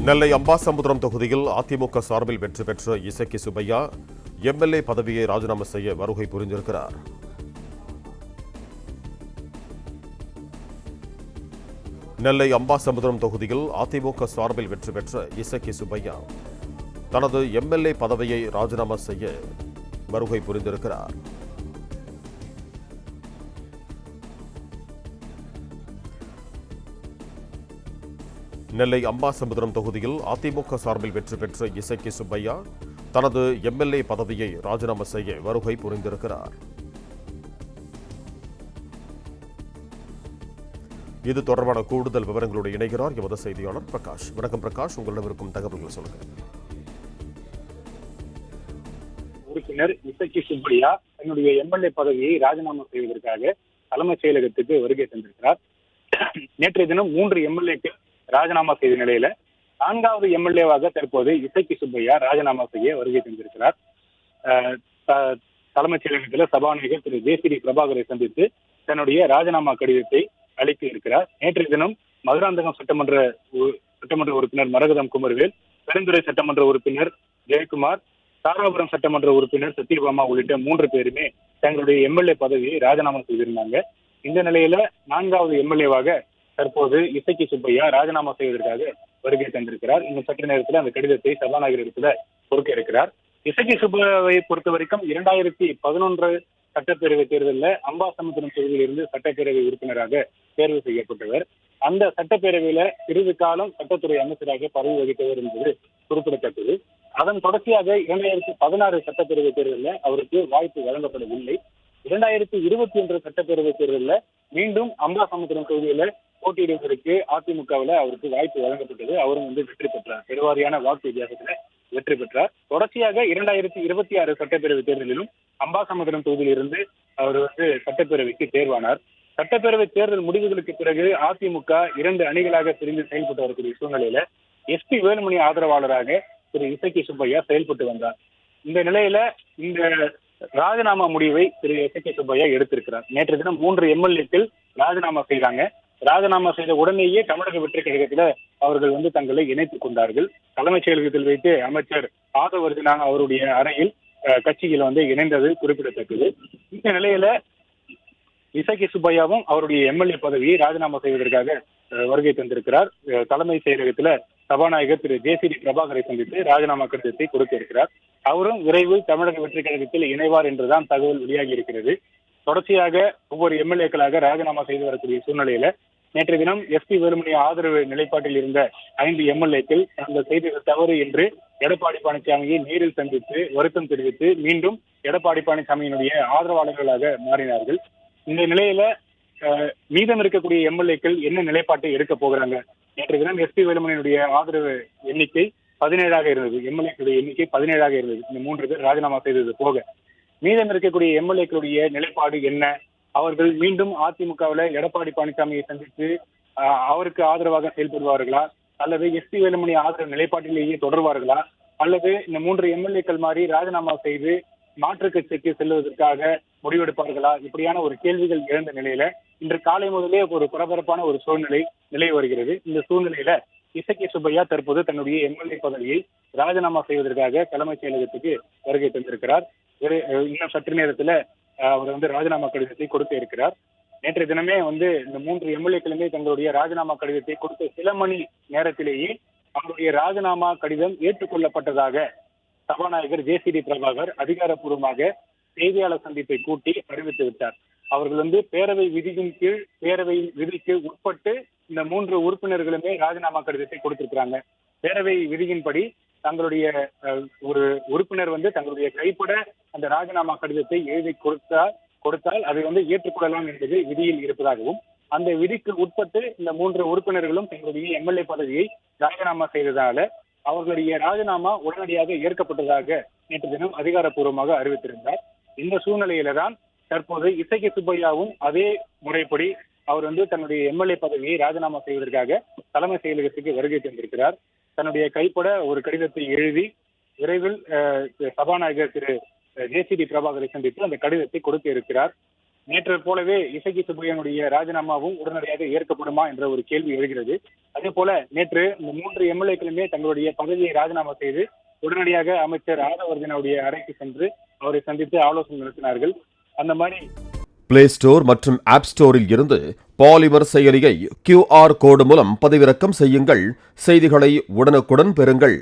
நெல்லை அம்பாசமுத்திரம் தொகுதியில் அதிமுக சார்பில் வெற்றி பெற்ற இசக்கி சுப்பையா எம்எல்ஏ பதவியை ராஜினாமா செய்ய வருகை புரிந்திருக்கிறார். நெல்லை அம்பாசமுத்திரம் தொகுதியில் அதிமுக சார்பில் வெற்றி பெற்ற இசக்கி சுப்பையா தனது எம்எல்ஏ பதவியை ராஜினாமா செய்ய வருகை புரிந்திருக்கிறார். நெல்லை அம்பாசமுத்திரம் தொகுதியில் அதிமுக சார்பில் வெற்றி பெற்ற இசக்கி சுப்பையா தனது எம்எல்ஏ பதவியை ராஜினாமா செய்ய வருகை புரிந்திருக்கிறார். இது தொடர்பான கூடுதல் விவரங்களோடு இணைகிறார் எமது செய்தியாளர் பிரகாஷ். வணக்கம் பிரகாஷ், உங்களிடம் இருக்கும் தகவல்கள் சொல்லுங்க. உறுப்பினர் இசக்கி சுப்பையா தன்னுடைய எம்எல்ஏ பதவியை ராஜினாமா செய்வதற்காக தலைமைச் செயலகத்துக்கு வருகை தந்திருக்கிறார். நேற்றைய தினம் 3 எம்எல்ஏக்கள் ராஜினாமா செய்த நிலையில 4வது எம்எல்ஏவாக தற்போது இசக்கி சுப்பையா ராஜினாமா செய்ய வருகை தந்திருக்கிறார். தலைமைச் செயலகத்தில் சபாநாயகர் திரு ஜேசிடி பிரபாகரை சந்தித்து தன்னுடைய ராஜினாமா கடிதத்தை அளிக்க இருக்கிறார். நேற்றைய தினம் மதுராந்தகம் சட்டமன்ற உறுப்பினர் மரகதம் குமரவேல், பெருந்துறை சட்டமன்ற உறுப்பினர் ஜெயக்குமார், தாராபுரம் சட்டமன்ற உறுப்பினர் சத்யபாமா உள்ளிட்ட 3 பேருமே தங்களுடைய எம்எல்ஏ பதவியை ராஜினாமா செய்திருந்தாங்க. இந்த நிலையில 4வது எம்எல்ஏவாக தற்போது இசக்கி சுப்பையா ராஜினாமா செய்வதற்காக வருகை தந்திருக்கிறார். இன்னும் சற்று நேரத்தில் அந்த கடிதத்தை சபாநாயகர் இடத்துல கொடுக்க இருக்கிறார். இசக்கி சுப்பையாவை பொறுத்த வரைக்கும் 2011 சட்டப்பேரவை தேர்தலில் அம்பாசமுத்திரம் தொகுதியில் இருந்து சட்டப்பேரவை உறுப்பினராக தேர்வு செய்யப்பட்டவர். அந்த சட்டப்பேரவையில சிறிது காலம் சட்டத்துறை அமைச்சராக பதவி வகித்தவர் என்பது குறிப்பிடத்தக்கது. அதன் தொடர்ச்சியாக 2016 சட்டப்பேரவை தேர்தலில் அவருக்கு வாய்ப்பு வழங்கப்படவில்லை. 2021 சட்டப்பேரவை தேர்தலில் மீண்டும் அம்பாசமுத்திரம் தொகுதியில போட்டியிடுவதற்கு அதிமுகவில் அவருக்கு வாய்ப்பு வழங்கப்பட்டது. அவரும் வெற்றி பெற்றார். பெருவாரியான வாக்கு வித்தியாசத்துல வெற்றி பெற்றார். தொடர்ச்சியாக 2026 சட்டப்பேரவை தேர்தலிலும் அம்பாசமுத்திரம் தொகுதியில் இருந்து அவர் சட்டப்பேரவைக்கு தேர்வானார். சட்டப்பேரவை தேர்தல் முடிவுகளுக்கு பிறகு அதிமுக 2 அணிகளாக பிரிந்து செயல்பட்டு வரக்கூடிய சூழ்நிலையில எஸ்பி வேலுமணி ஆதரவாளராக திரு இசக்கி சுப்பையா செயல்பட்டு வந்தார். இந்த நிலையில இந்த ராஜினாமா முடிவை திரு இசக்கி சுப்பையா எடுத்திருக்கிறார். நேற்று தினம் 3 எம்எல்ஏக்கள் ராஜினாமா செய்தாங்க. ராஜினாமா செய்த உடனேயே தமிழக வெற்றி கழகத்துல அவர்கள் தங்களை இணைத்துக் கொண்டார்கள். தலைமைச் செயலகத்தில் வைத்து அமைச்சர் ஆதவர்ஜனா அவருடைய அறையில் கட்சியில் இணைந்தது குறிப்பிடத்தக்கது. இந்த நிலையில இசக்கி சுப்பையாவும் அவருடைய எம்எல்ஏ பதவியை ராஜினாமா செய்வதற்காக வருகை தந்திருக்கிறார். தலைமை செயலகத்துல சபாநாயகர் திரு ஜேசிடி பிரபாகரை சந்தித்து ராஜினாமா கடிதத்தை கொடுக்க இருக்கிறார். அவரும் விரைவில் தமிழக வெற்றி கழகத்தில் இணைவார் என்றுதான் தகவல் வெளியாகி இருக்கிறது. தொடர்ச்சியாக ஒவ்வொரு எம்எல்ஏக்களாக ராஜினாமா செய்து வரக்கூடிய சூழ்நிலையில நேற்று தினம் எஸ்பி வேலுமணி ஆதரவு நிலைப்பாட்டில் இருந்த 5 எம்எல்ஏக்கள் அந்த செய்தது தவறு என்று எடப்பாடி பழனிசாமியை நேரில் சந்தித்து வருத்தம் தெரிவித்து மீண்டும் எடப்பாடி பழனிசாமியினுடைய ஆதரவாளர்களாக மாறினார்கள். இந்த நிலையில மீதம் இருக்கக்கூடிய எம்எல்ஏக்கள் என்ன நிலைப்பாட்டை எடுக்க போகிறாங்க? நேற்று தினம் எஸ்பி வேலுமணியினுடைய ஆதரவு எண்ணிக்கை 17ஆக இருந்தது. எம்எல்ஏக்களுடைய எண்ணிக்கை 17ஆக இருந்தது. இந்த 3 பேர் ராஜினாமா செய்தது போக மீதம் இருக்கக்கூடிய எம்எல்ஏக்களுடைய நிலைப்பாடு என்ன? அவர்கள் மீண்டும் அதிமுகவில் எடப்பாடி பழனிசாமியை சந்தித்து அவருக்கு ஆதரவாக செயல்படுவார்களா, அல்லது எஸ்பி வேலுமணி ஆதரவு நிலைப்பாட்டிலேயே தொடர்வார்களா, அல்லது இந்த 3 எம்எல்ஏக்கள் மாதிரி ராஜினாமா செய்து மாற்று கட்சிக்கு செல்வதற்காக முடிவெடுப்பார்களா? இப்படியான ஒரு கேள்விகள் எழுந்த நிலையில இன்று காலை முதலே ஒரு பரபரப்பான ஒரு சூழ்நிலை நிலை வருகிறது. இந்த சூழ்நிலையில இசக்கி சுப்பையா தற்போது தன்னுடைய எம்எல்ஏ பதவியை ராஜினாமா செய்வதற்காக தலைமைச் செயலகத்துக்கு வருகை தந்திருக்கிறார். இன்னும் சற்று நேரத்துல அவர் ராஜினாமா கடிதத்தை கொடுக்க இருக்கிறார். நேற்றைய தினமே இந்த 3 எம்எல்ஏக்களுமே தங்களுடைய ராஜினாமா கடிதத்தை கொடுத்த சில மணி நேரத்திலேயே அவருடைய ராஜினாமா கடிதம் ஏற்றுக்கொள்ளப்பட்டதாக சபாநாயகர் ஜேசிடி பிரபாகர் அதிகாரப்பூர்வமாக செய்தியாளர் சந்திப்பை கூட்டி அறிவித்து விட்டார். அவர்கள் பேரவை விதிக்கு உட்பட்டு இந்த 3 உறுப்பினர்களுமே ராஜினாமா கடிதத்தை கொடுத்திருக்கிறாங்க. பேரவை விதியின்படி தங்களுடைய ஒரு உறுப்பினர் தங்களுடைய கைப்பட அந்த ராஜினாமா கடிதத்தை எழுதி கொடுத்தால் அதை ஏற்றுக்கொள்ளலாம் என்பது விதியில் இருப்பதாகவும், அந்த விதிக்கு உட்பட்டு இந்த 3 உறுப்பினர்களும் தங்களுடைய எம்எல்ஏ பதவியை ராஜினாமா செய்ததால அவர்களுடைய ராஜினாமா உடனடியாக ஏற்கப்பட்டதாக நேற்று தினம் அதிகாரப்பூர்வமாக அறிவித்திருந்தார். இந்த சூழ்நிலையில தான் தற்போது இசக்கி சுப்பையாவும் அதே முறைப்படி அவர் தன்னுடைய எம்எல்ஏ பதவியை ராஜினாமா செய்வதற்காக தலைமை செயலகத்துக்கு வருகை தந்திருக்கிறார். தன்னுடைய கைப்பட ஒரு கடிதத்தை எழுதி விரைவில் சபாநாயகர் திரு ஜேசிடி பிரபாகரை சந்தித்து அந்த கடிதத்தை கொடுக்க இருக்கிறார். நேற்று போலவே இசக்கி சுப்பையாவுடைய ராஜினாமாவும் உடனடியாக ஏற்கப்படுமா என்ற ஒரு கேள்வி எழுகிறது. அதே போல நேற்று இந்த 3 எம்எல்ஏக்களுமே தங்களுடைய பதவியை ராஜினாமா செய்து உடனடியாக அமைச்சர் ஆதவர்ஜனுடைய அறைக்கு சென்று அவரை சந்தித்து ஆலோசனை நடத்தினார்கள். அந்த மாதிரி பிளே ஸ்டோர் மற்றும் ஆப் ஸ்டோரில் இருந்து பாலிமர் செயலியை QR கோடு மூலம் பதிவிறக்கம் செய்யுங்கள். செய்திகளை உடனுக்குடன் பெறுங்கள்.